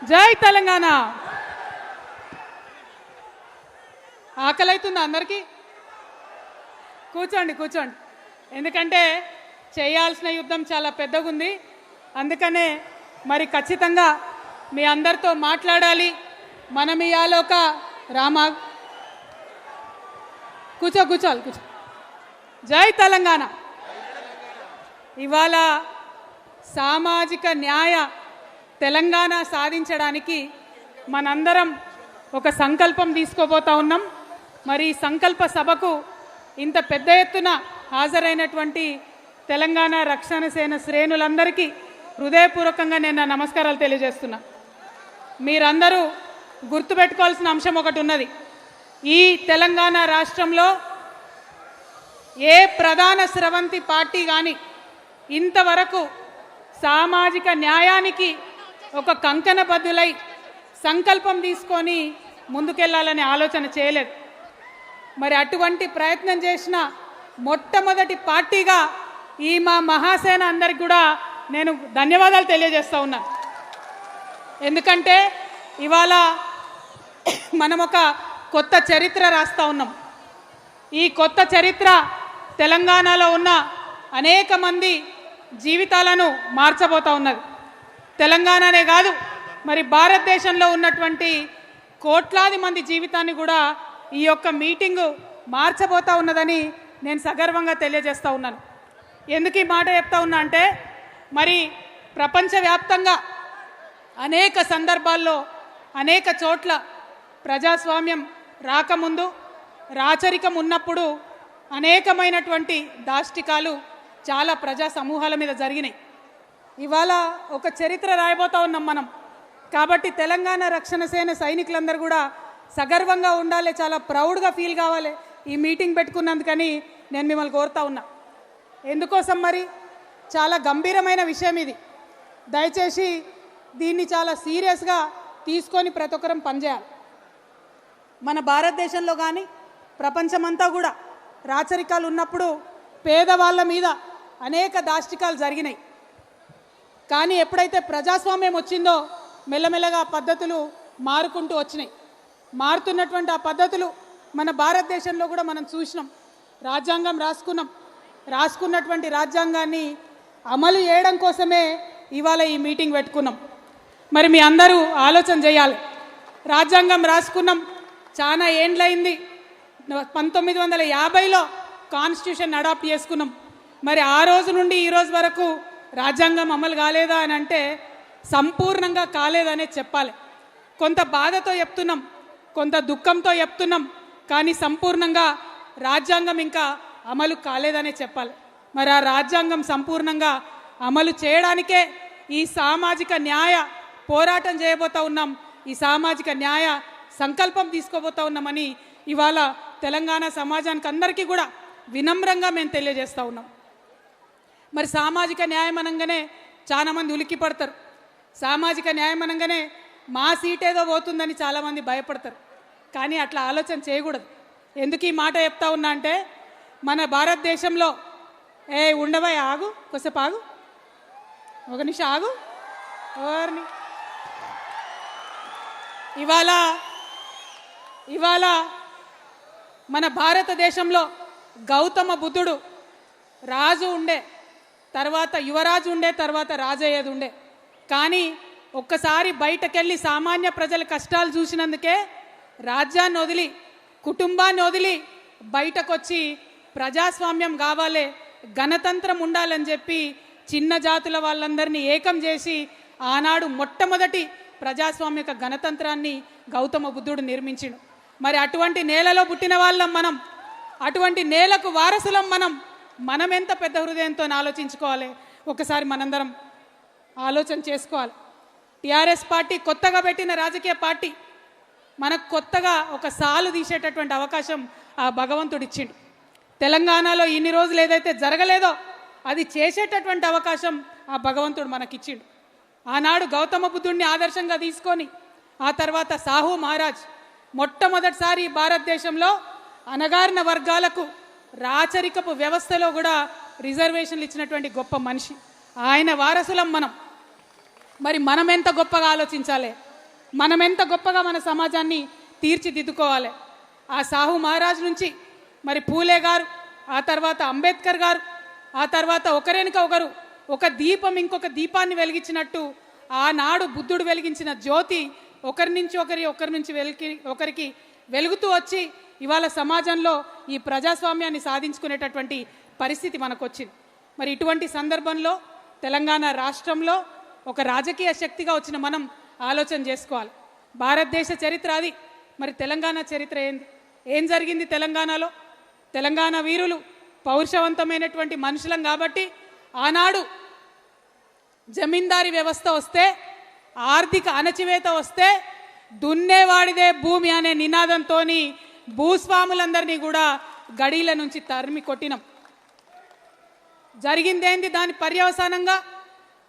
జై తెలంగాణ. ఆకలి అవుతుందా అందరికీ? కూర్చోండి కూర్చోండి, ఎందుకంటే చేయాల్సిన యుద్ధం చాలా పెద్దగుంది. అందుకనే మరి ఖచ్చితంగా మీ అందరితో మాట్లాడాలి. మనం ఇవాళ ఒక రామా కూర్చోాలి కూర్చో. జై తెలంగాణ. ఇవాళ సామాజిక న్యాయ తెలంగాణ సాధించడానికి మనందరం ఒక సంకల్పం తీసుకోబోతా ఉన్నాం. మరి ఈ సంకల్ప సభకు ఇంత పెద్ద ఎత్తున హాజరైనటువంటి తెలంగాణ రక్షణ సేన శ్రేణులందరికీ హృదయపూర్వకంగా నేను నమస్కారాలు తెలియజేస్తున్నా. మీరందరూ గుర్తుపెట్టుకోవాల్సిన అంశం ఒకటి ఉన్నది. ఈ తెలంగాణ రాష్ట్రంలో ఏ ప్రధాన స్రవంతి పార్టీ కానీ ఇంతవరకు సామాజిక న్యాయానికి ఒక కంకణబద్ధులై సంకల్పం తీసుకొని ముందుకెళ్లాలనే ఆలోచన చేయలేదు. మరి అటువంటి ప్రయత్నం చేసిన మొట్టమొదటి పార్టీగా ఈ మా మహాసేన అందరికి కూడా నేను ధన్యవాదాలు తెలియజేస్తూ ఉన్నాను. ఎందుకంటే ఇవాళ మనం ఒక కొత్త చరిత్ర రాస్తూ ఉన్నాం. ఈ కొత్త చరిత్ర తెలంగాణలో ఉన్న అనేక మంది జీవితాలను మార్చబోతూ ఉన్నది. తెలంగాణనే కాదు, మరి భారతదేశంలో ఉన్నటువంటి కోట్లాది మంది జీవితాన్ని కూడా ఈ యొక్క మీటింగు మార్చబోతూ ఉన్నదని నేను సగర్వంగా తెలియజేస్తూ ఉన్నాను. ఎందుకు ఈ మాట చెప్తా ఉన్నా అంటే, మరి ప్రపంచవ్యాప్తంగా అనేక సందర్భాల్లో అనేక చోట్ల ప్రజాస్వామ్యం రాకముందు రాచరికం ఉన్నప్పుడు అనేకమైనటువంటి దాష్టికాలు చాలా ప్రజా సమూహాల మీద జరిగినాయి. ఇవాళ ఒక చరిత్ర రాయబోతా ఉన్నాం మనం. కాబట్టి తెలంగాణ రక్షణ సేన సైనికులందరూ కూడా సగర్వంగా ఉండాలి, చాలా ప్రౌడ్గా ఫీల్ కావాలి ఈ మీటింగ్ పెట్టుకున్నందుకని నేను మిమ్మల్ని కోరుతా ఉన్నా. ఎందుకోసం మరి చాలా గంభీరమైన విషయం ఇది. దయచేసి దీన్ని చాలా సీరియస్గా తీసుకొని ప్రతి ఒక్కరం పనిచేయాలి. మన భారతదేశంలో కానీ ప్రపంచమంతా కూడా రాచరికాలు ఉన్నప్పుడు పేదవాళ్ళ మీద అనేక దాష్టికాలు జరిగినాయి. కానీ ఎప్పుడైతే ప్రజాస్వామ్యం వచ్చిందో మెల్లమెల్లగా పద్ధతులు మారుకుంటూ వచ్చినాయి. మారుతున్నటువంటి ఆ పద్ధతులు మన భారతదేశంలో కూడా మనం చూసినాం. రాజ్యాంగం రాసుకున్నటువంటి రాజ్యాంగాన్ని అమలు చేయడం కోసమే ఇవాళ ఈ మీటింగ్ పెట్టుకున్నాం. మరి మీ అందరూ ఆలోచన చేయాలి. రాజ్యాంగం రాసుకున్నాం, చాలా ఏండ్లయింది. 1950లో కాన్స్టిట్యూషన్ అడాప్ట్ చేసుకున్నాం. మరి ఆ రోజు నుండి ఈ రోజు వరకు రాజ్యాంగం అమలు కాలేదా అని అంటే సంపూర్ణంగా కాలేదనే చెప్పాలి. కొంత బాధతో చెప్తున్నాం, కొంత దుఃఖంతో చెప్తున్నాం, కానీ సంపూర్ణంగా రాజ్యాంగం ఇంకా అమలు కాలేదనే చెప్పాలి. మరి ఆ రాజ్యాంగం సంపూర్ణంగా అమలు చేయడానికే ఈ సామాజిక న్యాయ పోరాటం చేయబోతా ఉన్నాం. ఈ సామాజిక న్యాయ సంకల్పం తీసుకోబోతా ఉన్నామని ఇవాళ తెలంగాణ సమాజానికి అందరికీ కూడా వినమ్రంగా మేము తెలియజేస్తూ ఉన్నాం. మరి సామాజిక న్యాయం అనగానే చాలామంది ఉలిక్కి పడతారు. సామాజిక న్యాయం అనగానే మా సీట్ ఏదో పోతుందని చాలామంది భయపడతారు. కానీ అట్లా ఆలోచన చేయకూడదు. ఎందుకు ఈ మాట చెప్తా ఉన్నా అంటే, మన భారతదేశంలో ఉండవా ఆగు, కొద్దిసేపు ఆగు, ఒక నిమిషం ఆగు. ఎవరిని ఇవాళ మన భారతదేశంలో గౌతమ బుద్ధుడు రాజు ఉండే, తర్వాత యువరాజు ఉండే, తర్వాత రాజయ్యేది ఉండే. కానీ ఒక్కసారి బయటకెళ్ళి సామాన్య ప్రజల కష్టాలు చూసినందుకే రాజ్యాన్ని వదిలి, కుటుంబాన్ని వదిలి బయటకొచ్చి ప్రజాస్వామ్యం కావాలి, గణతంత్రం ఉండాలని చెప్పి చిన్న జాతుల వాళ్ళందరినీ ఏకం చేసి ఆనాడు మొట్టమొదటి ప్రజాస్వామిక గణతంత్రాన్ని గౌతమ బుద్ధుడు నిర్మించిండు. మరి అటువంటి నేలలో పుట్టిన వాళ్ళం మనం, అటువంటి నేలకు వారసులం మనం ఎంత పెద్ద హృదయంతో ఆలోచించుకోవాలి. ఒకసారి మనందరం ఆలోచన చేసుకోవాలి. టీఆర్ఎస్ పార్టీ కొత్తగా పెట్టిన రాజకీయ పార్టీ. మనకు కొత్తగా ఒక సాలు తీసేటటువంటి అవకాశం ఆ భగవంతుడు ఇచ్చిండు. తెలంగాణలో ఇన్ని రోజులు ఏదైతే జరగలేదో అది చేసేటటువంటి అవకాశం ఆ భగవంతుడు మనకిచ్చిండు. ఆనాడు గౌతమ బుద్ధుడిని ఆదర్శంగా తీసుకొని ఆ తర్వాత సాహు మహారాజ్ మొట్టమొదటిసారి భారతదేశంలో అణగారిన వర్గాలకు రాచరికపు వ్యవస్థలో కూడా రిజర్వేషన్లు ఇచ్చినటువంటి గొప్ప మనిషి. ఆయన వారసులం మనం. మరి మనం ఎంత గొప్పగా ఆలోచించాలి. మనం ఎంత గొప్పగా మన సమాజాన్ని తీర్చిదిద్దుకోవాలి. ఆ సాహు మహారాజ్ నుంచి మరి పూలే గారు, ఆ తర్వాత అంబేద్కర్ గారు, ఆ తర్వాత ఒకరెనుక ఒకరు ఒక దీపం ఇంకొక దీపాన్ని వెలిగించినట్టు ఆనాడు బుద్ధుడు వెలిగించిన జ్యోతి ఒకరి నుంచి ఒకరికి వెలుగుతూ వచ్చి ఇవాళ సమాజంలో ఈ ప్రజాస్వామ్యాన్ని సాధించుకునేటటువంటి పరిస్థితి మనకు వచ్చింది. మరి ఇటువంటి సందర్భంలో తెలంగాణ రాష్ట్రంలో ఒక రాజకీయ శక్తిగా వచ్చిన మనం ఆలోచన చేసుకోవాలి. భారతదేశ చరిత్ర అది, మరి తెలంగాణ చరిత్ర ఏం జరిగింది తెలంగాణలో? తెలంగాణ వీరులు పౌరుషవంతమైనటువంటి మనుషులం కాబట్టి ఆనాడు జమీందారీ వ్యవస్థ వస్తే, ఆర్థిక అణచివేత వస్తే దున్నేవాడిదే భూమి అనే నినాదంతో భూస్వాములందరినీ కూడా గడీల నుంచి తరిమి కొట్టినాం. జరిగిందేంది? దాని పర్యవసానంగా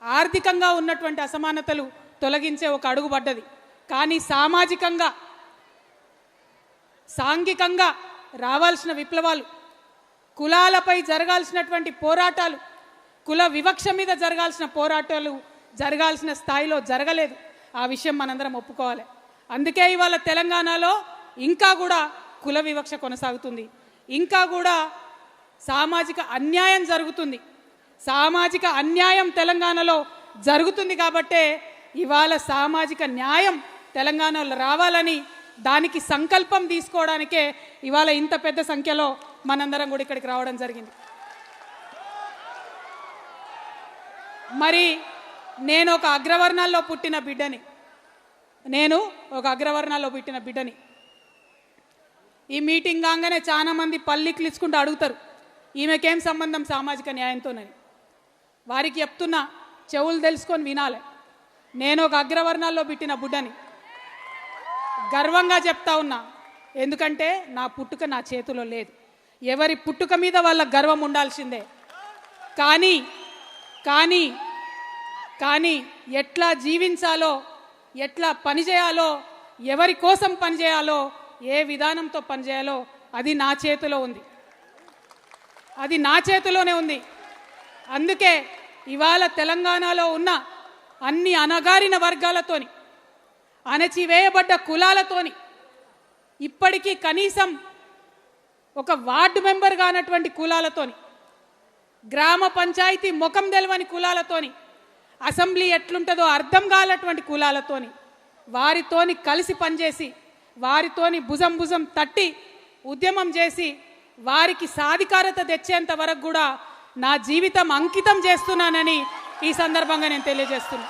ఆర్థికంగా ఉన్నటువంటి అసమానతలు తొలగించే ఒక అడుగు పడ్డది. కానీ సామాజికంగా, సాంఘికంగా రావాల్సిన విప్లవాలు, కులాలపై జరగాల్సినటువంటి పోరాటాలు, కుల వివక్ష మీద జరగాల్సిన పోరాటాలు జరగాల్సిన స్థాయిలో జరగలేదు. ఆ విషయం మనందరం ఒప్పుకోవాలి. అందుకే ఇవాళ తెలంగాణలో ఇంకా కూడా కుల వివక్ష కొనసాగుతుంది, ఇంకా కూడా సామాజిక అన్యాయం జరుగుతుంది. సామాజిక అన్యాయం తెలంగాణలో జరుగుతుంది కాబట్టే ఇవాళ సామాజిక న్యాయం తెలంగాణలో రావాలని దానికి సంకల్పం తీసుకోవడానికే ఇవాళ ఇంత పెద్ద సంఖ్యలో మనందరం కూడా ఇక్కడికి రావడం జరిగింది. మరి నేను ఒక అగ్రవర్ణాల్లో పుట్టిన బిడ్డని. ఈ మీటింగ్ కాగానే చాలా మంది పల్లికి ఇచ్చుకుంటూ అడుగుతారు, ఈమెకేం సంబంధం సామాజిక న్యాయంతోనని. వారికి చెప్తున్నా, చెవులు తెలుసుకొని వినాలి. నేను ఒక అగ్రవర్ణాల్లో పుట్టిన బిడ్డని, గర్వంగా చెప్తా ఉన్నా. ఎందుకంటే నా పుట్టుక నా చేతిలో లేదు. ఎవరి పుట్టుక మీద వాళ్ళ గర్వం ఉండాల్సిందే. కానీ కానీ కానీ ఎట్లా జీవించాలో, ఎట్లా పనిచేయాలో, ఎవరి కోసం పనిచేయాలో, ఏ విధానంతో పనిచేయాలో అది నా చేతిలో ఉంది. అది నా చేతిలోనే ఉంది. అందుకే ఇవాళ తెలంగాణలో ఉన్న అన్ని అణగారిన వర్గాలతోని, అణచివేయబడ్డ కులాలతోని, ఇప్పటికీ కనీసం ఒక వార్డు మెంబర్ కానటువంటి కులాలతోని, గ్రామ పంచాయతీ ముఖం తెలవని కులాలతోని, అసెంబ్లీ ఎట్లుంటుందో అర్థం కానటువంటి కులాలతోని, వారితోని కలిసి పనిచేసి, వారితోని భుజం తట్టి ఉద్యమం చేసి వారికి సాధికారత తెచ్చేంత వరకు కూడా నా జీవితం అంకితం చేస్తున్నానని ఈ సందర్భంగా నేను తెలియజేస్తున్నా.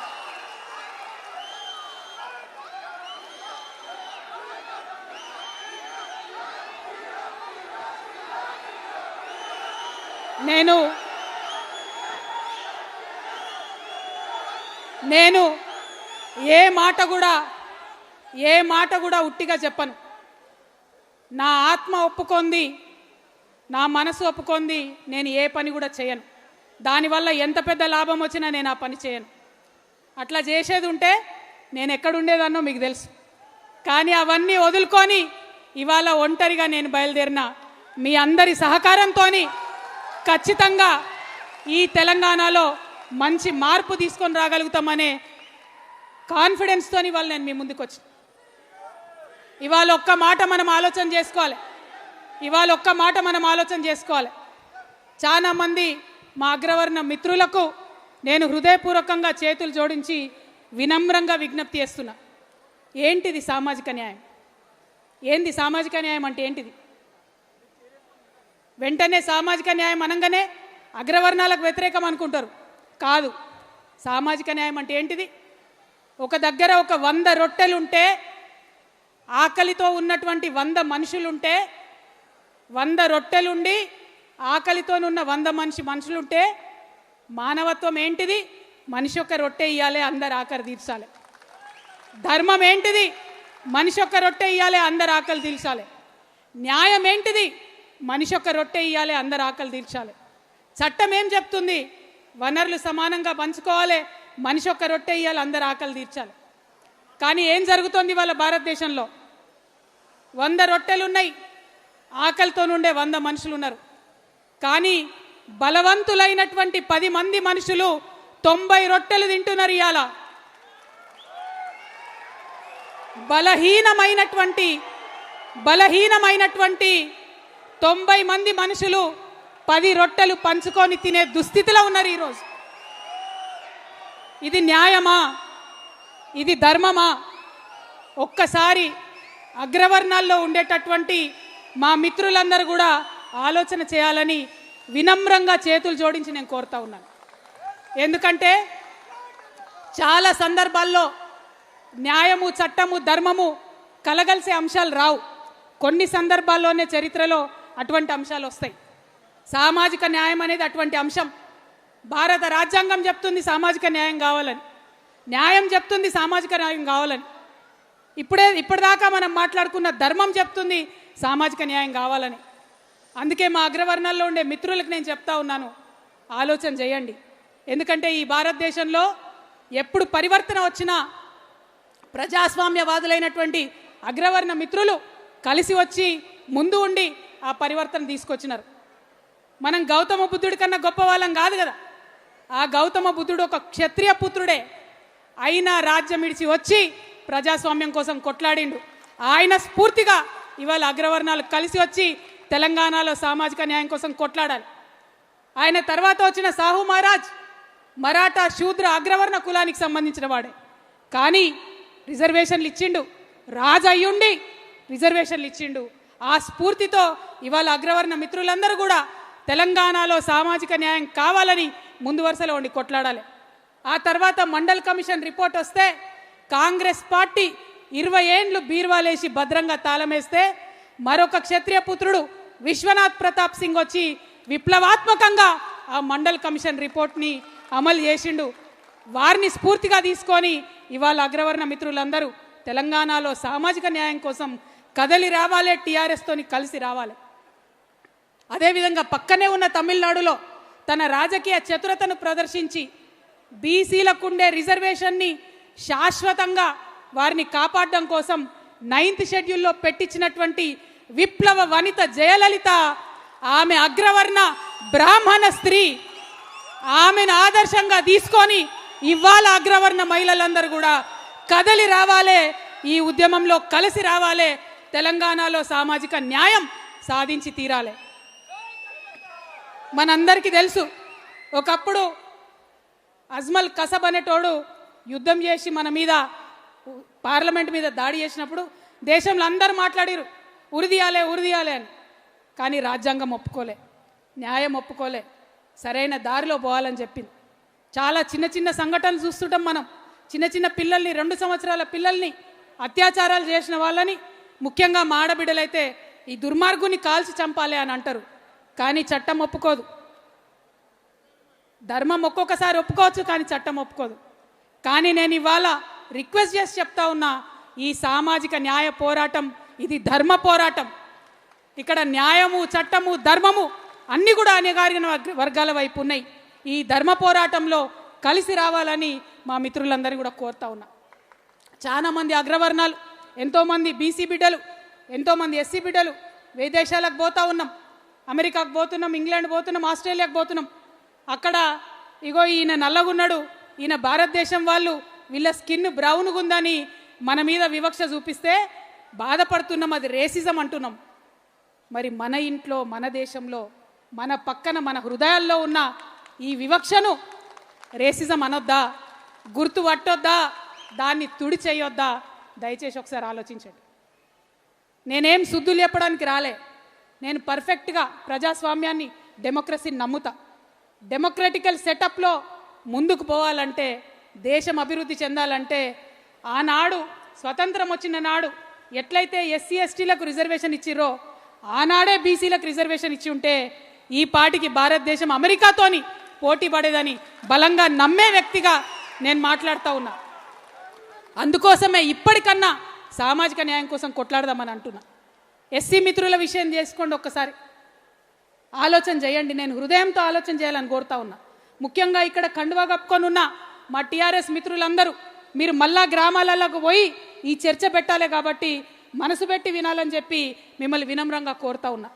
నేను ఏ మాట కూడా ఉట్టిగా చెప్పను. నా ఆత్మ ఒప్పుకొంది, నా మనసు ఒప్పుకొంది, నేను ఏ పని కూడా చేయను. దానివల్ల ఎంత పెద్ద లాభం వచ్చినా నేను ఆ పని చేయను. అట్లా చేసేది ఉంటే నేను ఎక్కడుండేదాన్నో మీకు తెలుసు. కానీ అవన్నీ వదులుకొని ఇవాళ ఒంటరిగా నేను బయలుదేరిన మీ అందరి సహకారంతో ఖచ్చితంగా ఈ తెలంగాణలో మంచి మార్పు తీసుకొని రాగలుగుతామనే కాన్ఫిడెన్స్తో ఇవాళ నేను మీ ముందుకు వచ్చి ఇవాళ ఒక్క మాట మనం ఆలోచన చేసుకోవాలి. చాలామంది మా అగ్రవర్ణ మిత్రులకు నేను హృదయపూర్వకంగా చేతులు జోడించి వినమ్రంగా విజ్ఞప్తి చేస్తున్నా. ఏంటిది సామాజిక న్యాయం? ఏంది సామాజిక న్యాయం అంటే ఏంటిది? వెంటనే సామాజిక న్యాయం అనగానే అగ్రవర్ణాలకు వ్యతిరేకం అనుకుంటారు. కాదు. సామాజిక న్యాయం అంటే ఏంటిది? ఒక దగ్గర ఒక 100 రొట్టెలుంటే, ఆకలితో ఉన్నటువంటి 100 మనుషులుంటే, 100 రొట్టెలుండి ఆకలితోనున్న 100 మనుషులుంటే మానవత్వం ఏంటిది? మనిషి ఒక రొట్టె ఇయ్యాలి, అందరు ఆకలి తీర్చాలి. ధర్మం ఏంటిది? మనిషి ఒక రొట్టె ఇయ్యాలి, అందరు ఆకలి తీర్చాలి. న్యాయం ఏంటిది? మనిషి ఒక రొట్టె ఇయ్యాలి, అందరు ఆకలి తీర్చాలి. చట్టం ఏం చెప్తుంది? వనరులు సమానంగా పంచుకోవాలి, మనిషి ఒక రొట్టె ఇయ్యాలి, అందరు ఆకలి తీర్చాలి. కానీ ఏం జరుగుతుంది వాళ్ళ భారతదేశంలో? 100 రొట్టెలు ఉన్నాయి, ఆకలితో నుండే 100 మనుషులు ఉన్నారు. కానీ బలవంతులైనటువంటి 10 మంది మనుషులు 90 రొట్టెలు తింటున్నారు. ఇవాళ బలహీనమైనటువంటి 90 మంది మనుషులు 10 రొట్టెలు పంచుకొని తినే దుస్థితిలో ఉన్నారు ఈరోజు. ఇది న్యాయమా? ఇది ధర్మమా? ఒక్కసారి అగ్రవర్ణాల్లో ఉండేటటువంటి మా మిత్రులందరూ కూడా ఆలోచన చేయాలని వినమ్రంగా చేతులు జోడించి నేను కోరుతా ఉన్నాను. ఎందుకంటే చాలా సందర్భాల్లో న్యాయము, చట్టము, ధర్మము కలగలిసే అంశాలు రావు. కొన్ని సందర్భాల్లోనే చరిత్రలో అటువంటి అంశాలు వస్తాయి. సామాజిక న్యాయం అనేది అటువంటి అంశం. భారత రాజ్యాంగం చెప్తుంది సామాజిక న్యాయం కావాలని, న్యాయం చెప్తుంది సామాజిక న్యాయం కావాలని. ఇప్పటిదాకా మనం మాట్లాడుకున్న ధర్మం చెప్తుంది సామాజిక న్యాయం కావాలని. అందుకే మా అగ్రవర్ణాల్లో ఉండే మిత్రులకు నేను చెప్తా ఉన్నాను, ఆలోచన చేయండి. ఎందుకంటే ఈ భారతదేశంలో ఎప్పుడు పరివర్తన వచ్చినా ప్రజాస్వామ్యవాదులైనటువంటి అగ్రవర్ణ మిత్రులు కలిసి వచ్చి ముందు ఉండి ఆ పరివర్తన తీసుకొచ్చినారు. మనం గౌతమ బుద్ధుడి కన్నా గొప్ప వాళ్ళం కాదు కదా. ఆ గౌతమ బుద్ధుడు ఒక క్షత్రియ పుత్రుడే అయినా రాజ్యం ఇడిచి వచ్చి ప్రజాస్వామ్యం కోసం కొట్లాడిండు. ఆయన స్ఫూర్తిగా ఇవాళ అగ్రవర్ణాలు కలిసి వచ్చి తెలంగాణలో సామాజిక న్యాయం కోసం కొట్లాడాలి. ఆయన తర్వాత వచ్చిన సాహు మహారాజ్ మరాఠా శూద్ర అగ్రవర్ణ కులానికి సంబంధించిన వాడే, కానీ రిజర్వేషన్లు ఇచ్చిండు. రాజు అయ్యుండి రిజర్వేషన్లు ఇచ్చిండు. ఆ స్ఫూర్తితో ఇవాళ అగ్రవర్ణ మిత్రులందరూ కూడా తెలంగాణలో సామాజిక న్యాయం కావాలని ముందు వరుసలో ఉండి కొట్లాడాలి. ఆ తర్వాత మండల్ కమిషన్ రిపోర్ట్ వస్తే కాంగ్రెస్ పార్టీ 20 ఏండ్లు బీర్వాలేసి భద్రంగా తాళమేస్తే మరొక క్షత్రియ పుత్రుడు విశ్వనాథ్ ప్రతాప్ సింగ్ వచ్చి విప్లవాత్మకంగా ఆ మండల్ కమిషన్ రిపోర్ట్ని అమలు చేసిండు. వారిని స్ఫూర్తిగా తీసుకొని ఇవాళ అగ్రవర్ణ మిత్రులందరూ తెలంగాణలో సామాజిక న్యాయం కోసం కదలి రావాలి, టీఆర్ఎస్తోని కలిసి రావాలి. అదేవిధంగా పక్కనే ఉన్న తమిళనాడులో తన రాజకీయ చతురతను ప్రదర్శించి బీసీలకు ఉండే రిజర్వేషన్ని శాశ్వతంగా వారిని కాపాడడం కోసం 9th షెడ్యూల్లో పెట్టించినటువంటి విప్లవ వనిత జయలలిత, ఆమె అగ్రవర్ణ బ్రాహ్మణ స్త్రీ, ఆమెను ఆదర్శంగా తీసుకొని ఇవాళ అగ్రవర్ణ మహిళలందరూ కూడా కదలి రావాలి, ఈ ఉద్యమంలో కలిసి రావాలి, తెలంగాణలో సామాజిక న్యాయం సాధించి తీరాలి. మనందరికీ తెలుసు, ఒకప్పుడు అజ్మల్ కసబ్ అనేటోడు యుద్ధం చేసి మన మీద పార్లమెంట్ మీద దాడి చేసినప్పుడు దేశంలో అందరూ మాట్లాడిరు ఉరిదీయాలే అని. కానీ రాజ్యాంగం ఒప్పుకోలే, న్యాయం ఒప్పుకోలే, సరైన దారిలో పోవాలని చెప్పింది. చాలా చిన్న చిన్న సంఘటనలు చూస్తుంటాం మనం. చిన్న పిల్లల్ని, 2 సంవత్సరాల పిల్లల్ని అత్యాచారాలు చేసిన వాళ్ళని, ముఖ్యంగా మా ఆడబిడ్డలైతే ఈ దుర్మార్గుని కాల్చి చంపాలి అని అంటారు. కానీ చట్టం ఒప్పుకోదు. ధర్మం ఒక్కొక్కసారి ఒప్పుకోవచ్చు, కానీ చట్టం ఒప్పుకోదు. కానీ నేను ఇవాళ రిక్వెస్ట్ చేసి చెప్తా ఉన్నా, ఈ సామాజిక న్యాయ పోరాటం ఇది ధర్మ పోరాటం. ఇక్కడ న్యాయము, చట్టము, ధర్మము అన్నీ కూడా అణగారిన వర్గాల వైపు ఉన్నాయి. ఈ ధర్మ పోరాటంలో కలిసి రావాలని మా మిత్రులందరూ కూడా కోరుతా ఉన్నా. చాలామంది అగ్రవర్ణాలు, ఎంతోమంది బీసీ బిడ్డలు, ఎంతోమంది ఎస్సీ బిడ్డలు విదేశాలకు పోతా ఉన్నాం. అమెరికాకు పోతున్నాం, ఇంగ్లాండ్ పోతున్నాం, ఆస్ట్రేలియాకు పోతున్నాం. అక్కడ ఇగో ఈయన నల్లగున్నాడు, ఈయన భారతదేశం వాళ్ళు, వీళ్ళ స్కిన్ బ్రౌన్గా ఉందని మన మీద వివక్ష చూపిస్తే బాధపడుతున్నాం. అది రేసిజం అంటున్నాం. మరి మన ఇంట్లో, మన దేశంలో, మన పక్కన, మన హృదయాల్లో ఉన్న ఈ వివక్షను రేసిజం అనొద్దా? గుర్తు పట్టొద్దా? దాన్ని తుడి చేయొద్దా? దయచేసి ఒకసారి ఆలోచించండి. నేనేం శుద్ధులు చెప్పడానికి రాలే. నేను పర్ఫెక్ట్గా ప్రజాస్వామ్యాన్ని, డెమోక్రసీని నమ్ముతా. డెమోక్రటికల్ సెటప్లో ముందుకు పోవాలంటే, దేశం అభివృద్ధి చెందాలంటే, ఆనాడు స్వతంత్రం వచ్చిన నాడు ఎట్లయితే ఎస్సీ ఎస్టీలకు రిజర్వేషన్ ఇచ్చిర్రో ఆనాడే బీసీలకు రిజర్వేషన్ ఇచ్చి ఉంటే ఈ పాటికి భారతదేశం అమెరికాతోని పోటీ పడేదని బలంగా నమ్మే వ్యక్తిగా నేను మాట్లాడుతూ ఉన్నా. అందుకోసమే ఇప్పటికన్నా సామాజిక న్యాయం కోసం కొట్లాడదామని అంటున్నా. ఎస్సీ మిత్రుల విషయం చేసుకోండి, ఒక్కసారి ఆలోచన చేయండి. నేను హృదయంతో ఆలోచన చేయాలని కోరుతా ఉన్నా. ముఖ్యంగా ఇక్కడ కండువా కప్పుకొని ఉన్న మా టీఆర్ఎస్ మిత్రులందరూ మీరు మళ్ళా గ్రామాలకు పోయి ఈ చర్చ పెట్టాలి కాబట్టి మనసు పెట్టి వినాలని చెప్పి మిమ్మల్ని వినమ్రంగా కోరుతా ఉన్నా.